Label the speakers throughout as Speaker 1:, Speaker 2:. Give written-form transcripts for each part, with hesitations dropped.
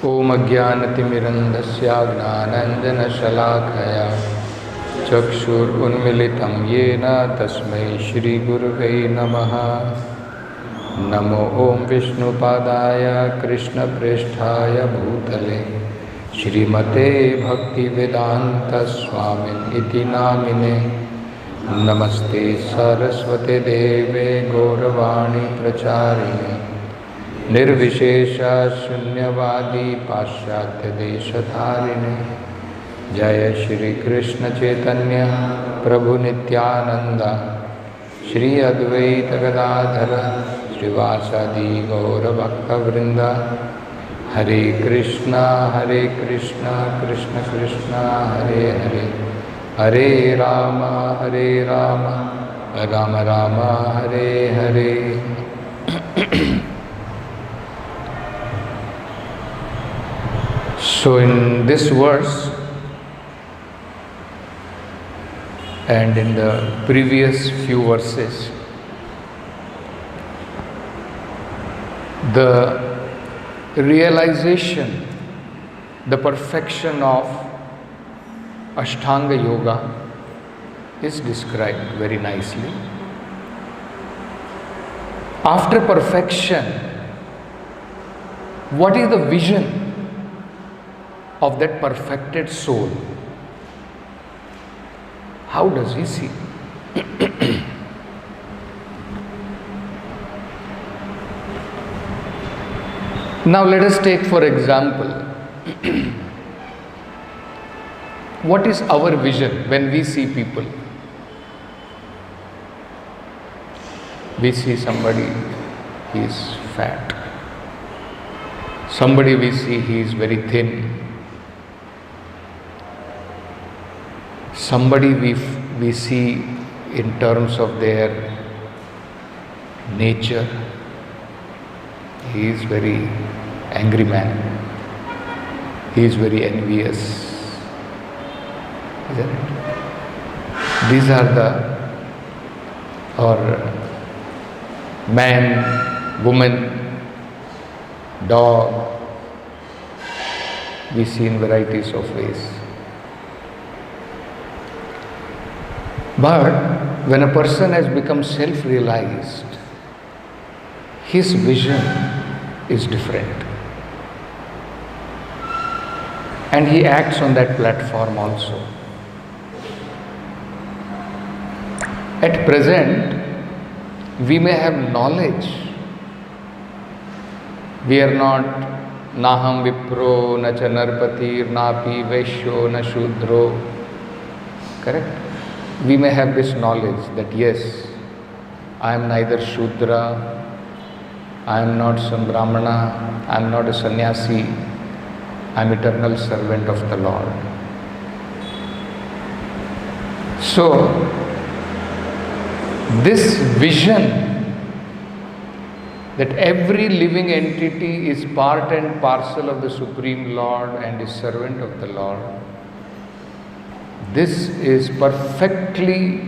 Speaker 1: ओम अज्ञानतिमिरन्धस्य ज्ञानाञ्जनशलाकया चक्षुरुन्मीलितं येन तस्मै श्रीगुरुवे नमः। नमो ओं विष्णुपादाय कृष्णप्रेष्ठाय भूतले श्रीमते भक्तिवेदान्तस्वामिनिति नामिने। नमस्ते सरस्वते देवे गौरवाणी प्रचारिणे निर्विशेष शून्यवादी पाश्चात्य देशधारिणे। जय श्री कृष्ण चैतन्य प्रभु नित्यानंद श्री अद्वैत गदाधर श्रीवासादि गौरभक्तवृंद। हरे कृष्णा कृष्ण कृष्ण हरे हरे, हरे Ram Ram Ram Hare Hare. So in this verse and in the previous few verses, the realization, the perfection of Ashtanga Yoga is described very nicely. After perfection, what is the vision of that perfected soul? How does he see? Now let us take for example, what is our vision when we see people? We see somebody, he is fat. Somebody we see, he is very thin. Somebody we see in terms of their nature, he is very angry man, he is very envious, isn't it? These are the, or man, woman, dog, we see in varieties of ways. But when a person has become self-realized, his vision is different. And he acts on that platform also. At present, we may have knowledge. We are not naham vipro, na cha narpati, napi vaishyo, na shudro. Correct? We may have this knowledge that yes, I am neither Shudra, I am not some Brahmana, I am not a sannyasi, I am eternal servant of the Lord. So, this vision that every living entity is part and parcel of the Supreme Lord and is servant of the Lord, this is perfectly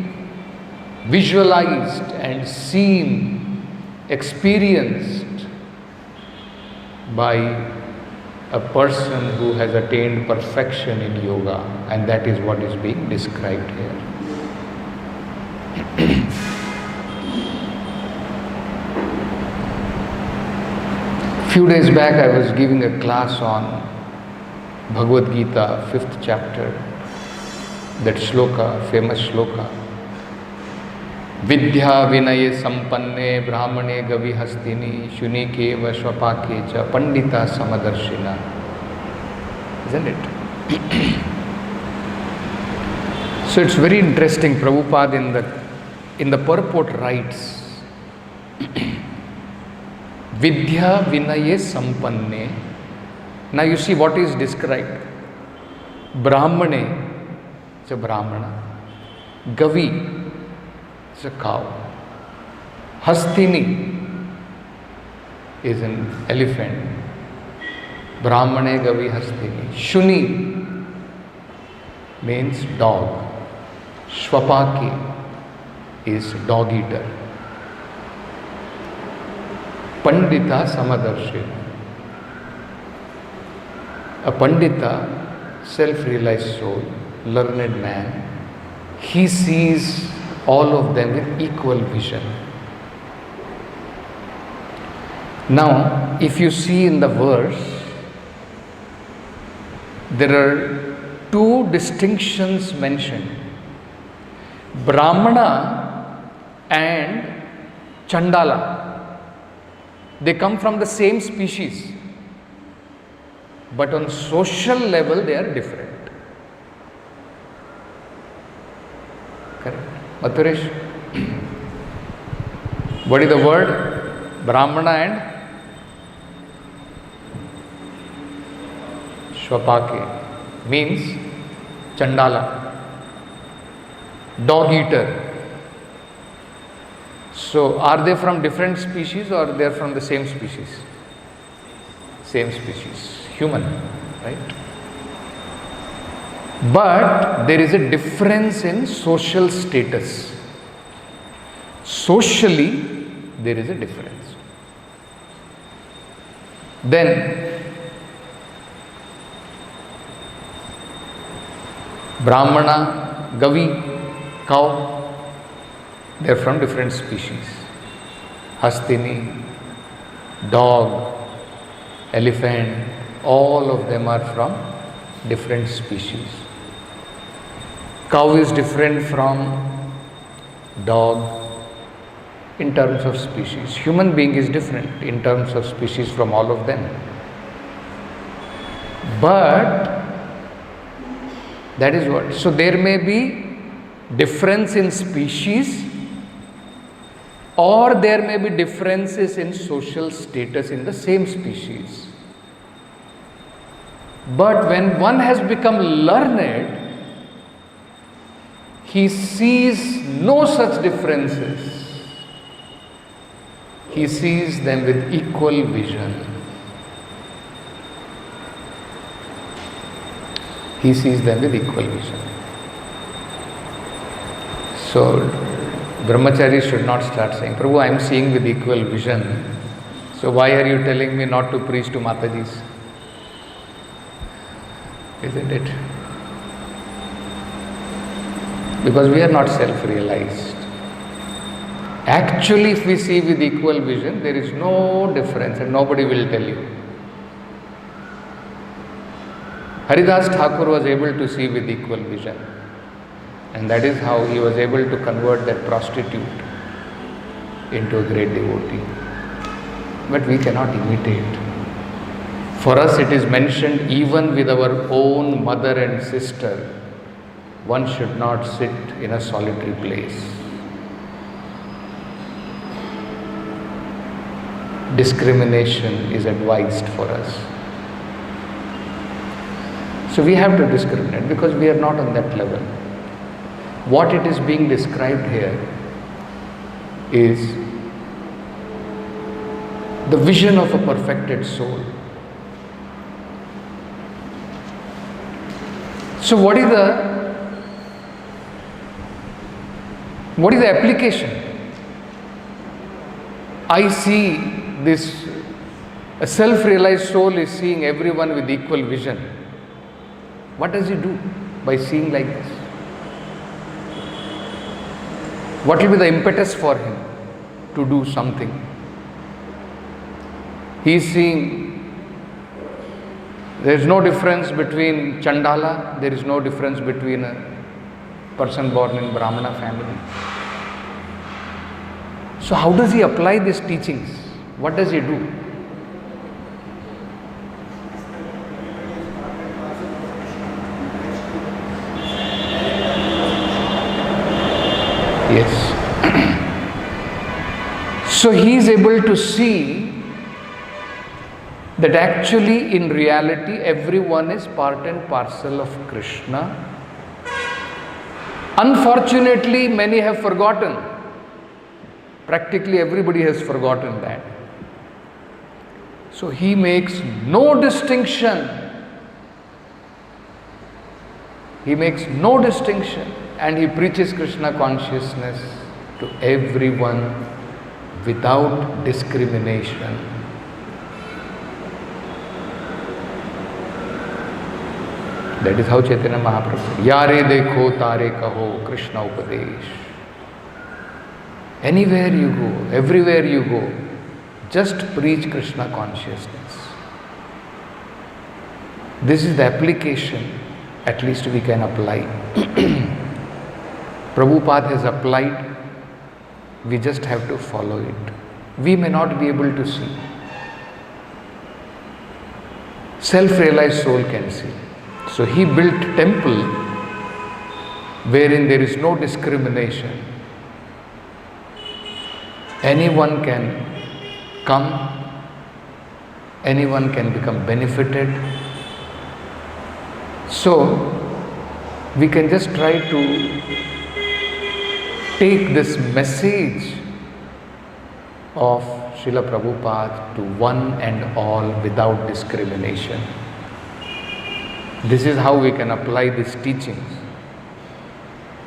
Speaker 1: visualized and seen, experienced by a person who has attained perfection in yoga, and that is what is being described here. Few days back I was giving a class on Bhagavad Gita, 5th chapter. That shloka, famous shloka, Vidya Vinaye Sampanne Brahmane Gavi Hastini Shunike Vashwapake Cha Pandita Samadarshina. Isn't it? So it's very interesting. Prabhupada in the purport writes, Vidya Vinaye Sampanne. Now you see what is described. Brahmane, it's a Brahmana. Gavi, it's a cow. Hastini is an elephant. Brahmane Gavi Hastini. Shuni means dog. Shwapaki is dog eater. Pandita Samadarshina. A Pandita, self-realized soul, learned man, he sees all of them with equal vision. Now, if you see in the verse, there are two distinctions mentioned. Brahmana and Chandala. They come from the same species, but on social level they are different. Correct? Mathuresh? What is the word? Brahmana and Shvapake means Chandala, dog eater. So, are they from different species or they are from the same species? Same species, human, right? But there is a difference in social status. Socially, there is a difference. Then, Brahmana, Gavi, cow, they are from different species. Hastini, dog, elephant, all of them are from different species. Cow is different from dog in terms of species. Human being is different in terms of species from all of them. But that is what. So there may be difference in species, or there may be differences in social status in the same species. But when one has become learned, he sees no such differences. He sees them with equal vision. He sees them with equal vision. So, Brahmachari should not start saying, Prabhu, I am seeing with equal vision. So, why are you telling me not to preach to Matajis? Isn't it? Because we are not self-realized. Actually, if we see with equal vision, there is no difference and nobody will tell you. Haridas Thakur was able to see with equal vision, and that is how he was able to convert that prostitute into a great devotee. But we cannot imitate. For us it is mentioned, even with our own mother and sister, one should not sit in a solitary place. Discrimination is advised for us. So we have to discriminate because we are not on that level. What it is being described here is the vision of a perfected soul. So what is the application? I see this, a self-realized soul is seeing everyone with equal vision. What does he do by seeing like this? What will be the impetus for him to do something? He is seeing there is no difference between Chandala, there is no difference between a person born in Brahmana family. So how does he apply these teachings? What does he do? Yes. So he is able to see that actually in reality everyone is part and parcel of Krishna. Unfortunately, many have forgotten. Practically everybody has forgotten that. So he makes no distinction. He makes no distinction, and he preaches Krishna consciousness to everyone without discrimination. That is how Chaitanya Mahaprabhu said, Yare dekho tare kaho Krishna upadesh. Anywhere you go, everywhere you go, just preach Krishna consciousness. This is the application, at least we can apply. Prabhupada has applied, we just have to follow it. We may not be able to see. Self-realized soul can see. So he built temple wherein there is no discrimination. Anyone can come, anyone can become benefited. So we can just try to take this message of Srila Prabhupada to one and all without discrimination. This is how we can apply these teachings,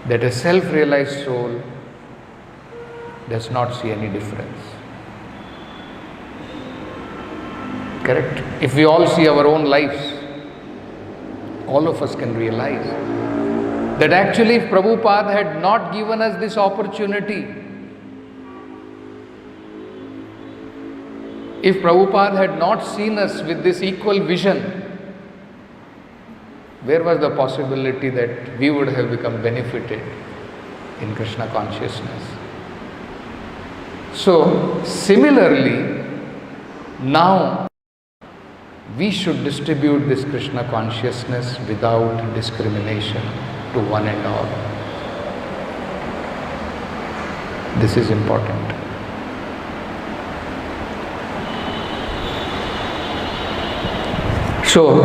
Speaker 1: that a self-realized soul does not see any difference. Correct? If we all see our own lives, all of us can realize that actually if Prabhupada had not given us this opportunity, if Prabhupada had not seen us with this equal vision, where was the possibility that we would have become benefited in Krishna consciousness? So, similarly, now we should distribute this Krishna consciousness without discrimination to one and all. This is important. So,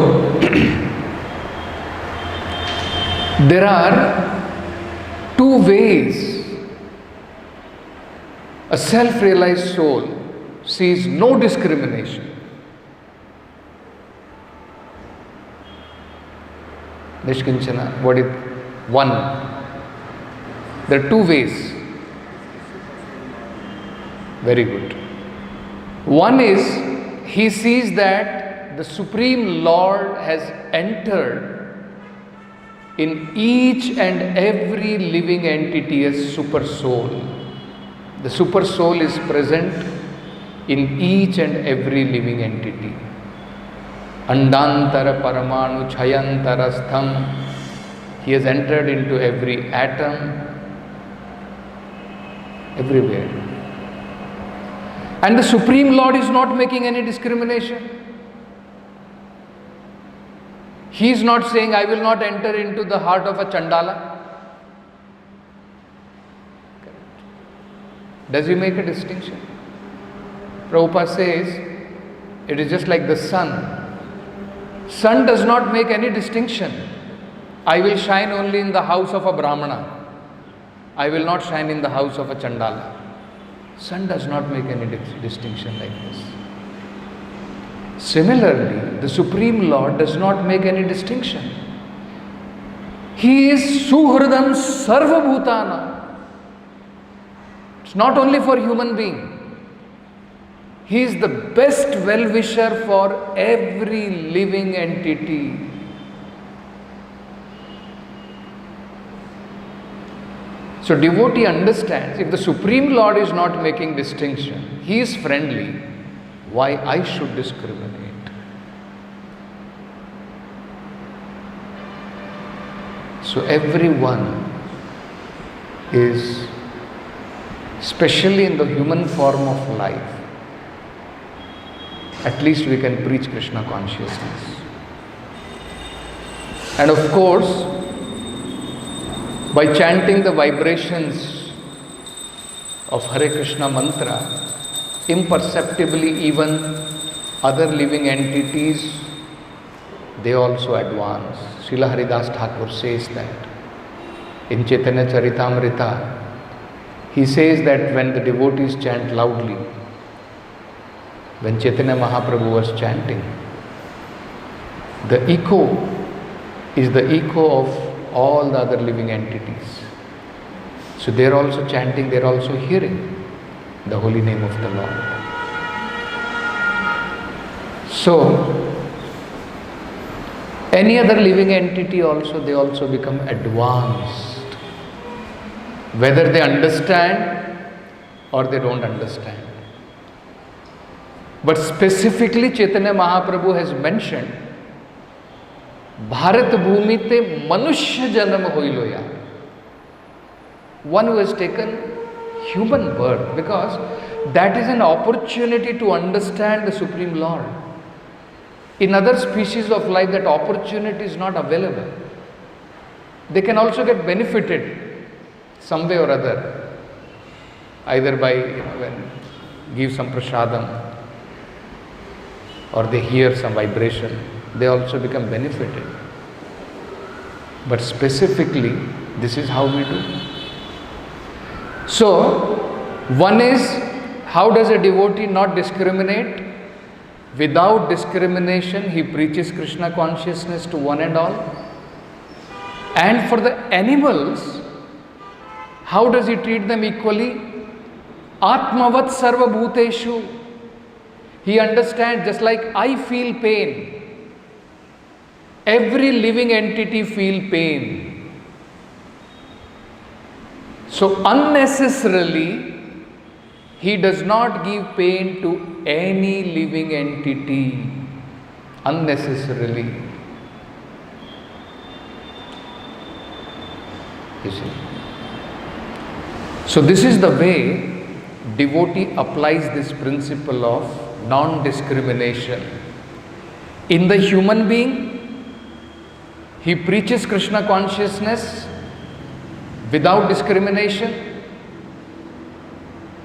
Speaker 1: there are two ways a self-realized soul sees no discrimination. Nishkinchana, what is one? There are two ways. Very good. One is he sees that the Supreme Lord has entered in each and every living entity as super soul. The super soul is present in each and every living entity. Andantara paramanu chayantara stham. He has entered into every atom, everywhere. And the Supreme Lord is not making any discrimination. He is not saying, I will not enter into the heart of a Chandala. Does he make a distinction? Prabhupada says, it is just like the sun. Sun does not make any distinction. I will shine only in the house of a Brahmana. I will not shine in the house of a Chandala. Sun does not make any distinction like this. Similarly, the Supreme Lord does not make any distinction. He is Suhridam Sarva Bhutana. It's not only for human being. He is the best well-wisher for every living entity. So devotee understands, if the Supreme Lord is not making distinction, He is friendly, why I should discriminate? So everyone is, especially in the human form of life, at least we can preach Krishna consciousness. And of course, by chanting the vibrations of Hare Krishna mantra, imperceptibly even other living entities, they also advance. Srila Haridas Thakur says that in Chaitanya Charitamrita. He says that when the devotees chant loudly, when Chaitanya Mahaprabhu was chanting, the echo is the echo of all the other living entities. So they are also chanting, they are also hearing the holy name of the Lord. So any other living entity also, they also become advanced. Whether they understand or they don't understand. But specifically Chaitanya Mahaprabhu has mentioned, Bharat Bhumi te Manushya Janam hoilo ya. One who has taken human birth, because that is an opportunity to understand the Supreme Lord. In other species of life, that opportunity is not available. They can also get benefited some way or other, either by when give some prasadam, or they hear some vibration, they also become benefited. But specifically, this is how we do. So, one is, how does a devotee not discriminate? Without discrimination, he preaches Krishna consciousness to one and all. And for the animals, how does he treat them equally? Atmavat sarva bhuteshu. He understands, just like I feel pain, every living entity feel pain. So unnecessarily, he does not give pain to any living entity. Unnecessarily. You see. So this is the way devotee applies this principle of non-discrimination. In the human being, he preaches Krishna consciousness without discrimination.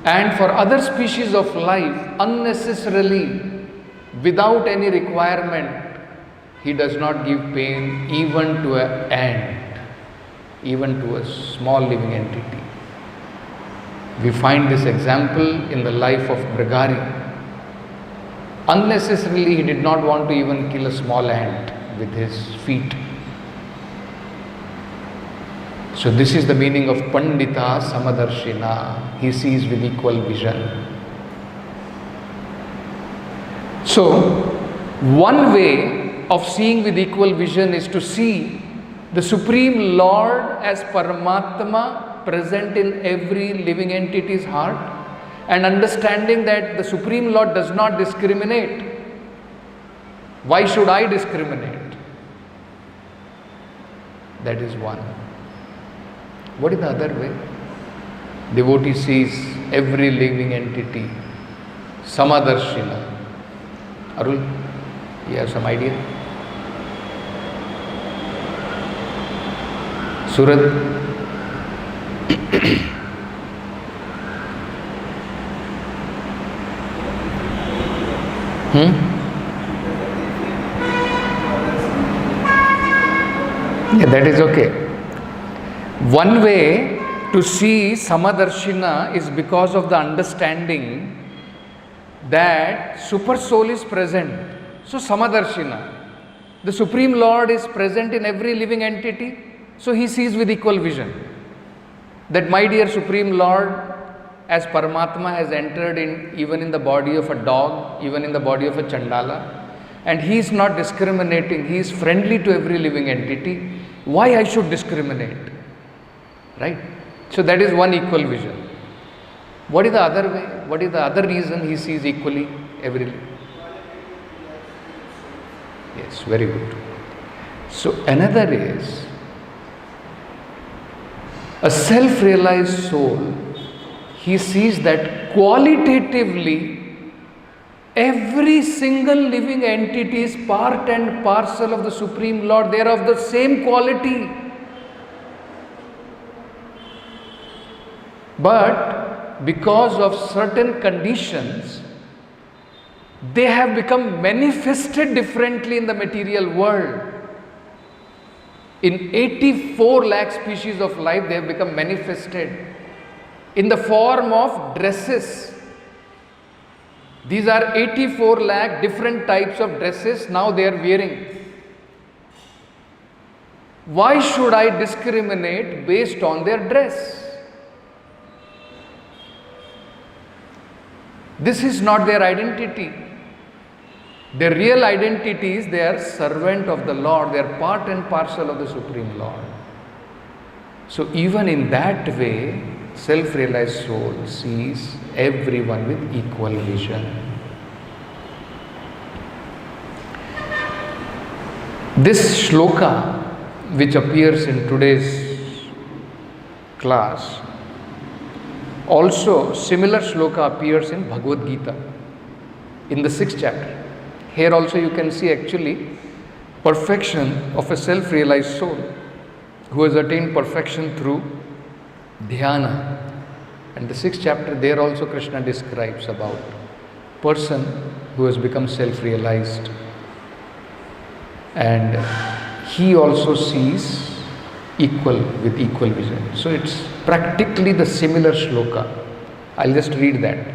Speaker 1: And for other species of life, unnecessarily, without any requirement, he does not give pain even to an ant, even to a small living entity. We find this example in the life of Brigari. Unnecessarily, he did not want to even kill a small ant with his feet. So this is the meaning of Pandita Samadarshina. He sees with equal vision. So, one way of seeing with equal vision is to see the Supreme Lord as Paramatma present in every living entity's heart, and understanding that the Supreme Lord does not discriminate. Why should I discriminate? That is one. What is the other way? Devotee sees every living entity, Samadarshina. Arul, you have some idea? Surat? Yeah, that is okay. One way to see Samadarshina is because of the understanding that Super Soul is present. So Samadarshina, the Supreme Lord is present in every living entity, so he sees with equal vision. That my dear Supreme Lord as Paramatma has entered in even in the body of a dog, even in the body of a Chandala, and he is not discriminating, he is friendly to every living entity. Why I should discriminate? Right? So that is one equal vision. What is the other way? What is the other reason he sees equally every? Yes, very good. So another is a self-realized soul. He sees that qualitatively every single living entity is part and parcel of the Supreme Lord. They are of the same quality. But because of certain conditions, they have become manifested differently in the material world. In 84 lakh species of life, they have become manifested in the form of dresses. These are 84 lakh different types of dresses now they are wearing. Why should I discriminate based on their dress? This is not their identity. Their real identity is they are servant of the Lord, they are part and parcel of the Supreme Lord. So even in that way, self-realized soul sees everyone with equal vision. This shloka, which appears in today's class, also similar shloka appears in Bhagavad Gita in the 6th chapter. Here also you can see actually perfection of a self-realized soul who has attained perfection through dhyana. And the 6th chapter, there also Krishna describes about person who has become self-realized, and he also sees equal with equal vision. So it's practically the similar shloka. I'll just read that.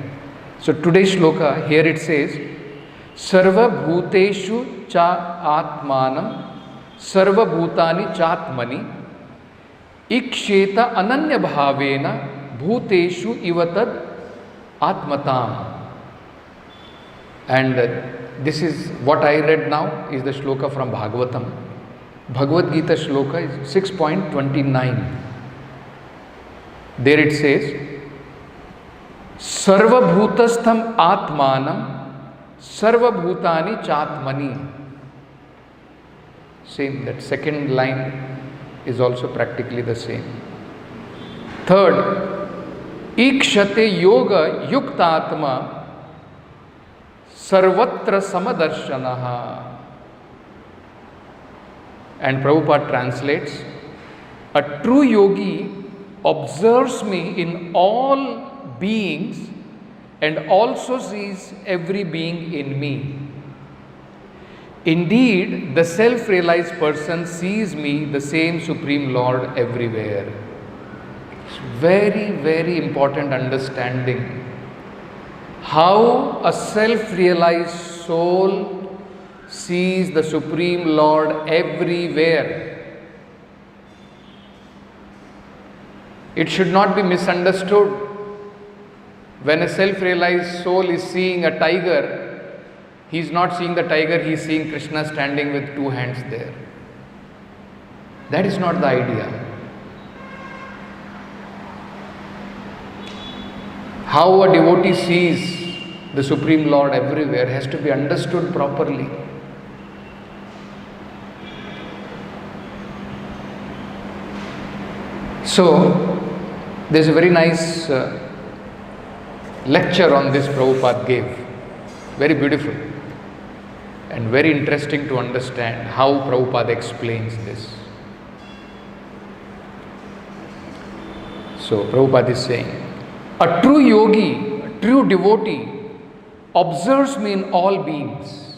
Speaker 1: So today's shloka, here it says, Sarva bhuteshu cha atmanam sarva bhutani chatmani iksheta ananya bhavena bhuteshu ivatad atmatam. And this is what I read now is the shloka from Bhagavatam. Bhagavad Gita shloka is 6.29. There it says, Sarva bhutastham atmanam sarva bhutani chatmani. Same, that second line is also practically the same. Third, ikshate yoga yuktatma sarvatra samadarshanaha. And Prabhupada translates, a true yogi observes me in all beings and also sees every being in me. Indeed, the self-realized person sees me, the same Supreme Lord, everywhere. It's very, very important understanding how a self-realized soul sees the Supreme Lord everywhere. It should not be misunderstood. When a self-realized soul is seeing a tiger, he is not seeing the tiger, he is seeing Krishna standing with two hands there. That is not the idea. How a devotee sees the Supreme Lord everywhere has to be understood properly. So, there's a very nice lecture on this Prabhupada gave. Very beautiful and very interesting to understand how Prabhupada explains this. So, Prabhupada is saying, a true yogi, a true devotee observes me in all beings.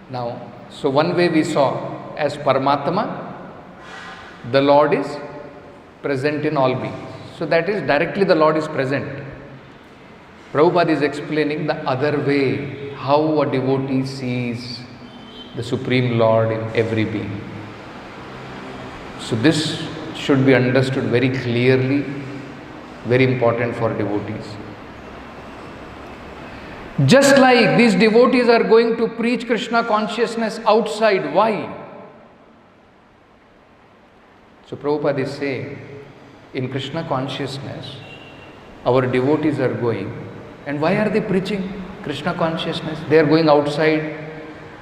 Speaker 1: Now, so one way we saw as Paramatma, the Lord is present in all beings. So that is directly the Lord is present. Prabhupada is explaining the other way, how a devotee sees the Supreme Lord in every being. So this should be understood very clearly, very important for devotees. Just like these devotees are going to preach Krishna consciousness outside, why? So Prabhupada is saying, in Krishna consciousness, our devotees are going. And why are they preaching Krishna consciousness? They are going outside,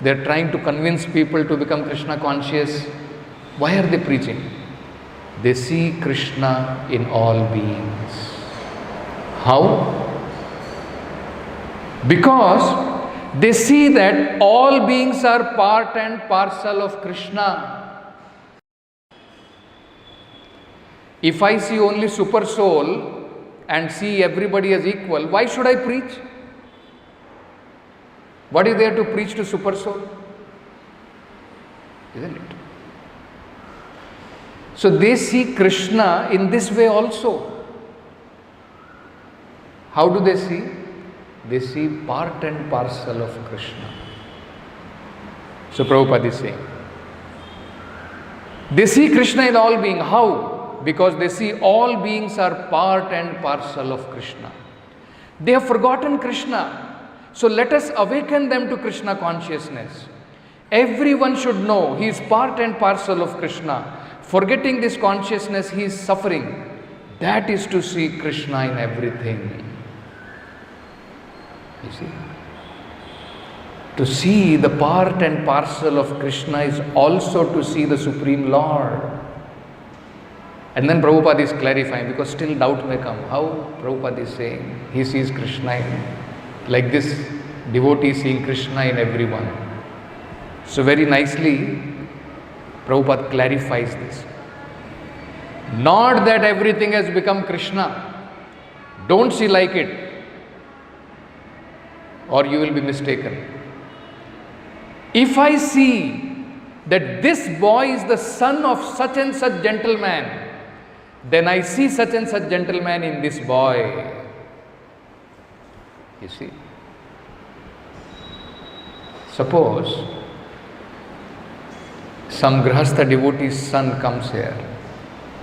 Speaker 1: they are trying to convince people to become Krishna conscious. Why are they preaching? They see Krishna in all beings. How? Because they see that all beings are part and parcel of Krishna. If I see only super soul and see everybody as equal, why should I preach? What is there to preach to super soul? Isn't it? So they see Krishna in this way also. How do they see? They see part and parcel of Krishna. So Prabhupada is saying, they see Krishna in all beings. How? Because they see all beings are part and parcel of Krishna. They have forgotten Krishna. So let us awaken them to Krishna consciousness. Everyone should know he is part and parcel of Krishna. Forgetting this consciousness, he is suffering. That is to see Krishna in everything. You see? To see the part and parcel of Krishna is also to see the Supreme Lord. And then Prabhupada is clarifying, because still doubt may come. How Prabhupada is saying he sees Krishna like this devotee seeing Krishna in everyone. So very nicely Prabhupada clarifies this. Not that everything has become Krishna. Don't see like it, or you will be mistaken. If I see that this boy is the son of such and such gentleman, then I see such and such gentleman in this boy. You see? Suppose some Grihastha devotee's son comes here,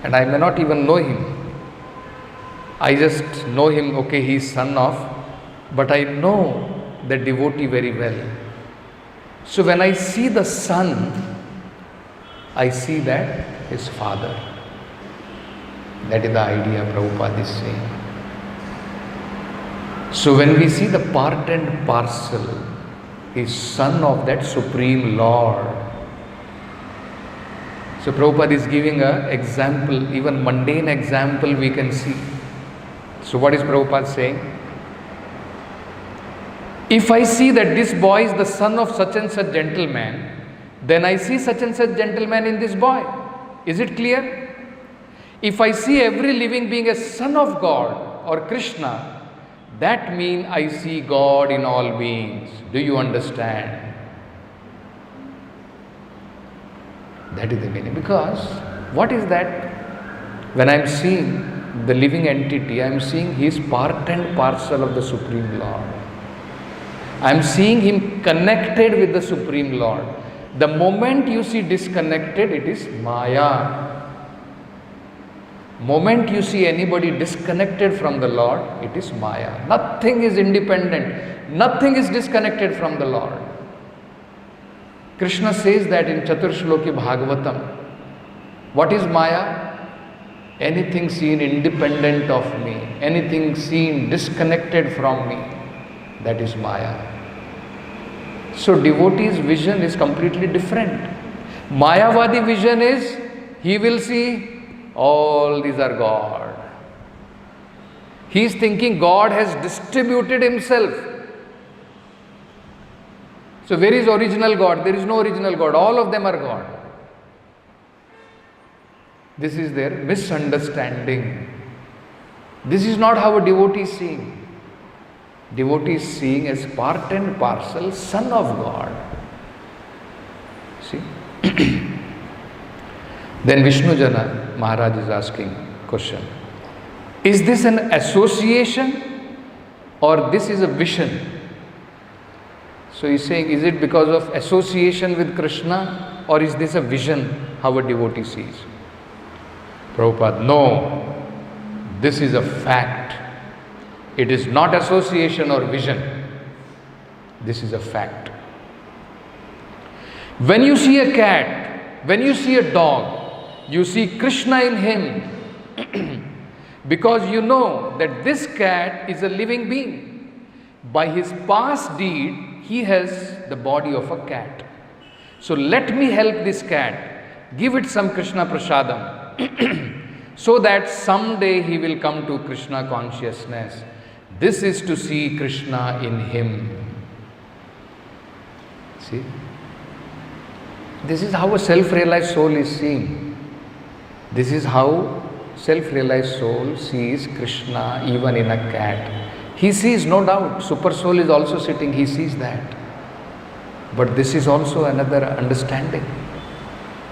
Speaker 1: and I may not even know him. I just know him, okay, he is son of, but I know the devotee very well. So when I see the son, I see that his father. That is the idea Prabhupada is saying. So when we see the part and parcel, he is son of that Supreme Lord. So Prabhupada is giving an example, even mundane example we can see. So what is Prabhupada saying? If I see that this boy is the son of such and such gentleman, then I see such and such gentleman in this boy. Is it clear? If I see every living being as son of God or Krishna, that means I see God in all beings. Do you understand? That is the meaning. Because what is that? When I am seeing the living entity, I am seeing he is part and parcel of the Supreme Lord. I am seeing him connected with the Supreme Lord. The moment you see disconnected, it is Maya. Moment you see anybody disconnected from the Lord, it is Maya. Nothing is independent. Nothing is disconnected from the Lord. Krishna says that in Chaturshloki Bhagavatam. What is Maya? Anything seen independent of me, anything seen disconnected from me, that is Maya. So devotee's vision is completely different. Mayavadi vision is, he will see all these are God. He is thinking God has distributed himself. So where is original God? There is no original God. All of them are God. This is their misunderstanding. This is not how a devotee is seeing. Devotee is seeing as part and parcel son of God. See? Then Vishnu Jana Maharaj is asking question. Is this an association or this is a vision? So he is saying, is it because of association with Krishna or is this a vision how a devotee sees? Prabhupada, no, this is a fact. It is not association or vision. This is a fact. When you see a cat, when you see a dog, you see Krishna in him because you know that this cat is a living being. By his past deed, he has the body of a cat. So let me help this cat, give it some Krishna prasadam so that someday he will come to Krishna consciousness. This is to see Krishna in him. See? This is how a self-realized soul is seeing. This is how self-realized soul sees Krishna even in a cat. He sees, no doubt, super soul is also sitting, he sees that. But this is also another understanding.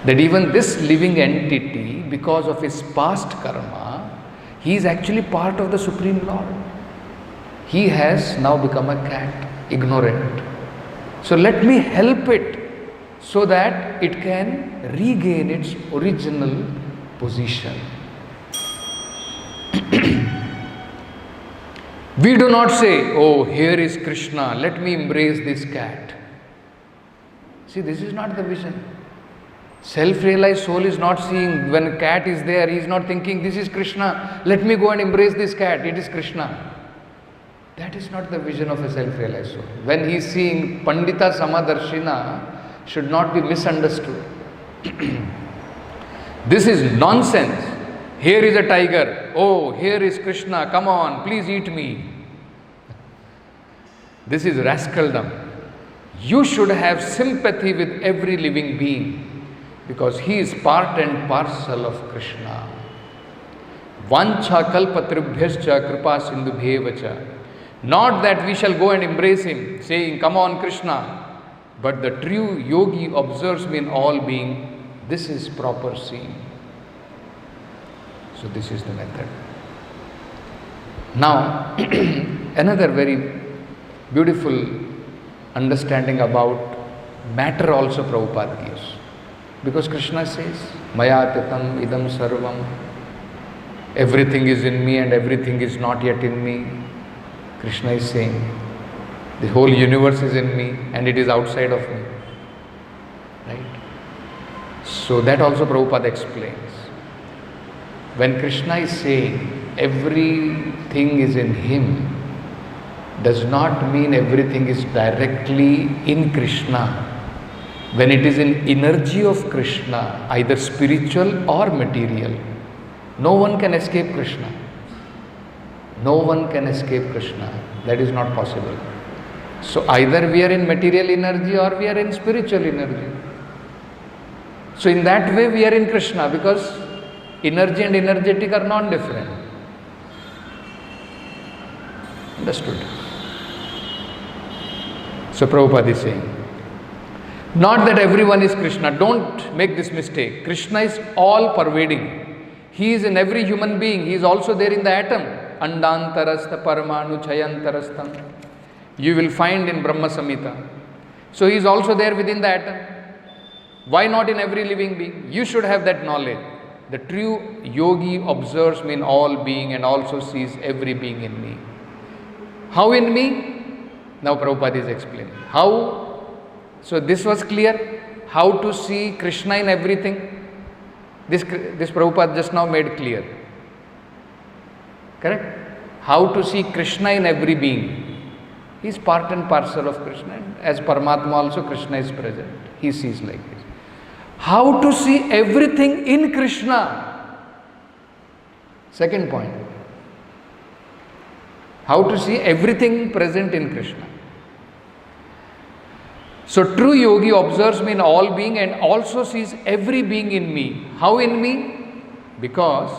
Speaker 1: That even this living entity, because of his past karma, he is actually part of the Supreme Lord. He has now become a cat, ignorant. So let me help it so that it can regain its original position. We do not say, oh, here is Krishna, let me embrace this cat. See, this is not the vision. Self-realized soul is not seeing when a cat is there, he is not thinking, this is Krishna, let me go and embrace this cat, it is Krishna. That is not the vision of a self-realized soul. When he is seeing Pandita Samadarshina, should not be misunderstood. This is nonsense. Here is a tiger. Oh, here is Krishna. Come on, please eat me. This is rascaldom. You should have sympathy with every living being because he is part and parcel of Krishna. Vancha kalpatribhyascha kripa sindhubhyevacha. Not that we shall go and embrace him, saying, come on Krishna. But the true yogi observes me in all being. This is proper seeing. So this is the method. Now, another very beautiful understanding about matter also Prabhupada gives. Because Krishna says, Maya titam idam sarvam. Everything is in me and everything is not yet in me. Krishna is saying, the whole universe is in me and it is outside of me. Right? So that also Prabhupada explains. When Krishna is saying everything is in him, does not mean everything is directly in Krishna. When it is in energy of Krishna, either spiritual or material, no one can escape Krishna. No one can escape Krishna. That is not possible. So either we are in material energy or we are in spiritual energy. So in that way we are in Krishna because energy and energetic are non-different. Understood? So Prabhupada is saying, not that everyone is Krishna. Don't make this mistake. Krishna is all pervading. He is in every human being. He is also there in the atom. Andantarastha paramanu chayantarastham. You will find in Brahma Samhita. So he is also there within the atom. Why not in every living being? You should have that knowledge. The true yogi observes me in all being and also sees every being in me. How in me? Now Prabhupada is explaining. How? So this was clear. How to see Krishna in everything? This Prabhupada just now made clear. Correct? How to see Krishna in every being? He is part and parcel of Krishna. As Paramatma also Krishna is present. He sees like this. How to see everything in Krishna? Second point. How to see everything present in Krishna. So true yogi observes me in all being and also sees every being in me. How in me? Because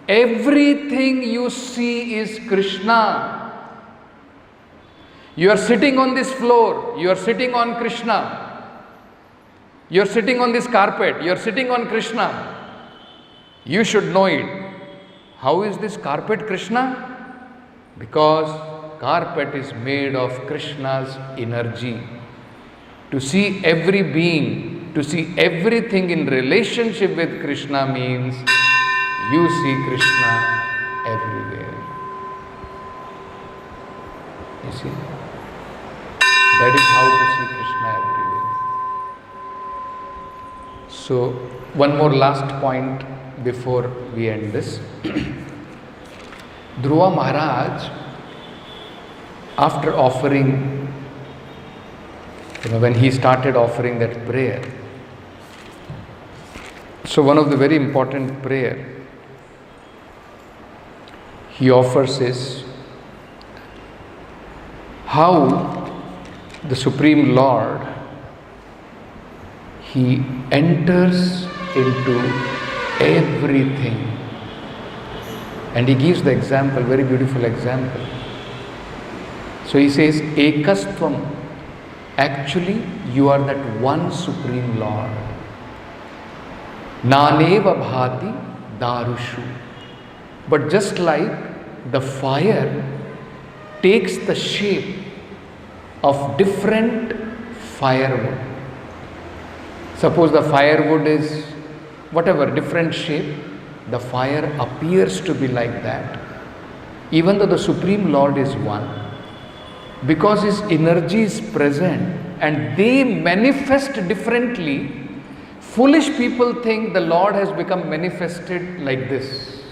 Speaker 1: everything you see is Krishna. You are sitting on this floor, you are sitting on Krishna. You are sitting on this carpet, you are sitting on Krishna. You should know it. How is this carpet Krishna? Because carpet is made of Krishna's energy. To see every being, to see everything in relationship with Krishna means you see Krishna everywhere. You see? That is how to see Krishna everywhere. So, one more last point before we end this. Dhruva Maharaj, after offering, when he started offering that prayer, so one of the very important prayer he offers is how the Supreme Lord, he enters into everything. And he gives the example, very beautiful example. So he says, Ekastvam. Actually, you are that one Supreme Lord. Naneva bhati darushu. But just like the fire takes the shape of different firewood. Suppose the firewood is whatever, different shape, the fire appears to be like that. even though the Supreme Lord is one, because His energy is present and they manifest differently, foolish people think the Lord has become manifested like this.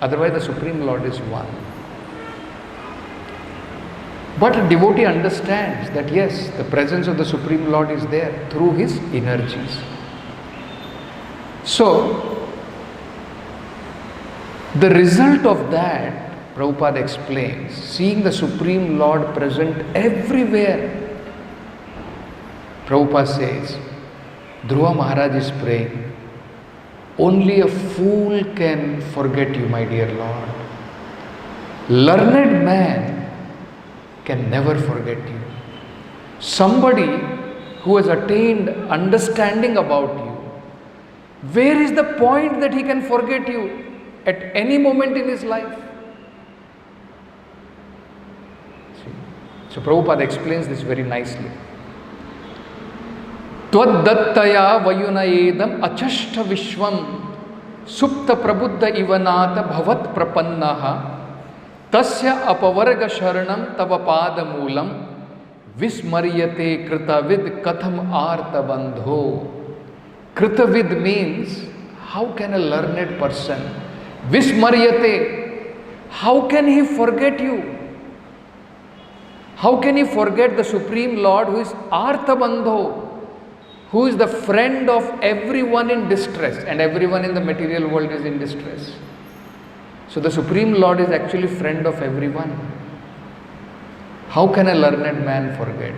Speaker 1: Otherwise, the Supreme Lord is one. But a devotee understands that yes, the presence of the Supreme Lord is there through his energies. So, the result of that, Prabhupada explains, seeing the Supreme Lord present everywhere. Prabhupada says, Dhruva Maharaj is praying, only a fool can forget you, my dear Lord. Learned man can never forget you. Somebody who has attained understanding about you, where is the point that he can forget you at any moment in his life? So Prabhupada explains this very nicely. Tvad-dattaya vayunayedam achashta vishvam supta prabuddha ivanata bhavat prapannaha tasya apavarga sharanam tava padamulam vismaryate kritavid katham arta bandho. Kritavid means, how can a learned person, vismaryate, how can he forget you? How can he forget the Supreme Lord who is arta bandho, who is the friend of everyone in distress, and everyone in the material world is in distress. So the Supreme Lord is actually friend of everyone. How can a learned man forget?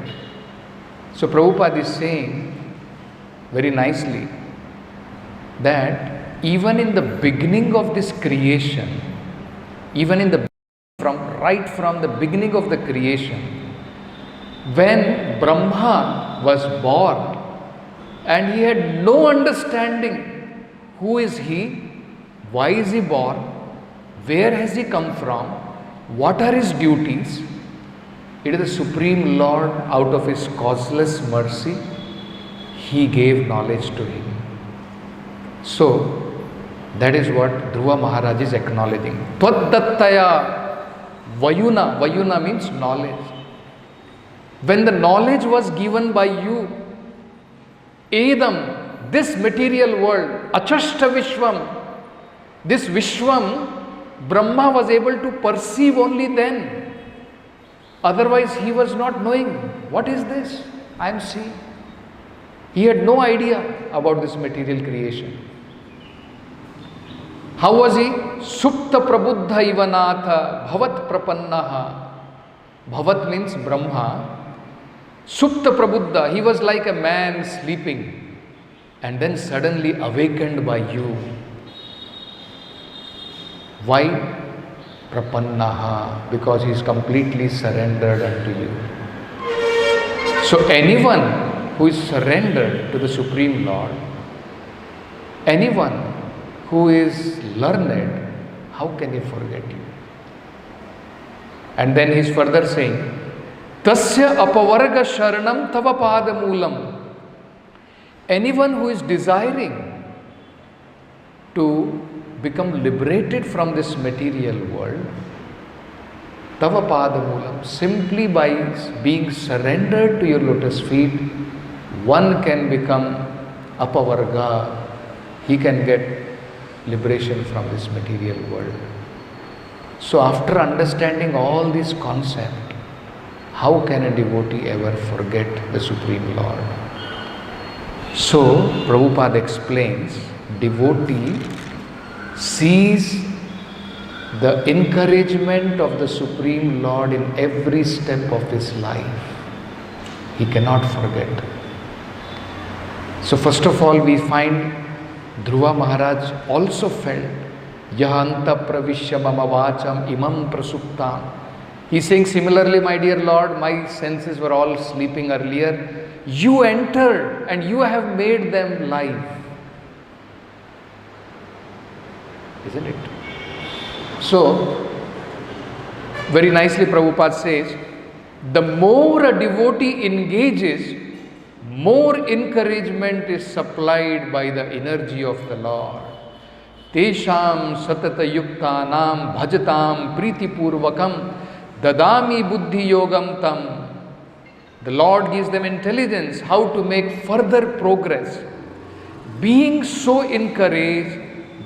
Speaker 1: So Prabhupada is saying very nicely that even in the beginning of this creation, even in the right from the beginning of the creation, when Brahma was born and he had no understanding who is he, why is he born, where has he come from, what are his duties, it is the Supreme Lord, out of his causeless mercy, he gave knowledge to him. So that is what Dhruva Maharaj is acknowledging. Tvad-dattaya vayuna. Vayuna means knowledge. When the knowledge was given by you, Edam, this material world, achashta vishwam, this Vishwam, Brahma was able to perceive only then. Otherwise, he was not knowing, what is this I am seeing. He had no idea about this material creation. How was he? Supta prabuddha ivanatha bhavat prapannaha. Bhavat means Brahma. Supta prabuddha, he was like a man sleeping and then suddenly awakened by you. Why? Prapannaha, because he is completely surrendered unto you. So anyone who is surrendered to the Supreme Lord, anyone who is learned, how can he forget you? And then he is further saying, Tasya apavarga sharanam tava padamulam. Anyone who is desiring to become liberated from this material world, tava padamulam, simply by being surrendered to your lotus feet, one can become apavarga. He can get liberation from this material world. So after understanding all these concepts, how can a devotee ever forget the Supreme Lord? So Prabhupada explains, devotee sees the encouragement of the Supreme Lord in every step of his life. He cannot forget. So first of all, we find Dhruva Maharaj also felt, Yahanta pravishya mama vacham imam prasuptam. He is saying, similarly, my dear Lord, my senses were all sleeping earlier. You entered and you have made them live. Isn't it? So, very nicely Prabhupada says, the more a devotee engages, more encouragement is supplied by the energy of the Lord. Tesham satata yuktanam bhajatam priti purvakam dadami buddhi yogam tam. The Lord gives them intelligence how to make further progress. Being so encouraged,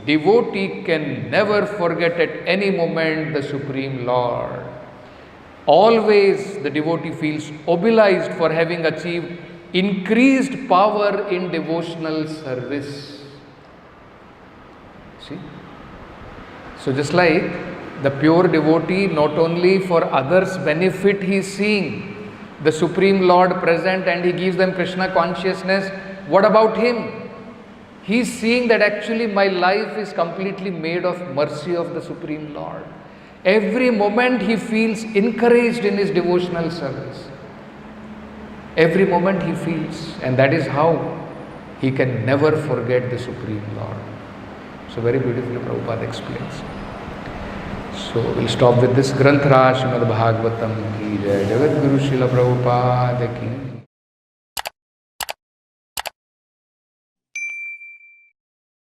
Speaker 1: devotee can never forget at any moment the Supreme Lord. Always the devotee feels obliged for having achieved increased power in devotional service. See? So just like the pure devotee, not only for others' benefit he is seeing the Supreme Lord present and he gives them Krishna consciousness, what about him? He is seeing that actually my life is completely made of mercy of the Supreme Lord. Every moment he feels encouraged in his devotional service. Every moment he feels, and that is how he can never forget the Supreme Lord. So very beautifully Prabhupada explains. So we'll stop with this Granthra Srimad Bhagavatam ki jai. Jagat Guru Srila Prabhupada ki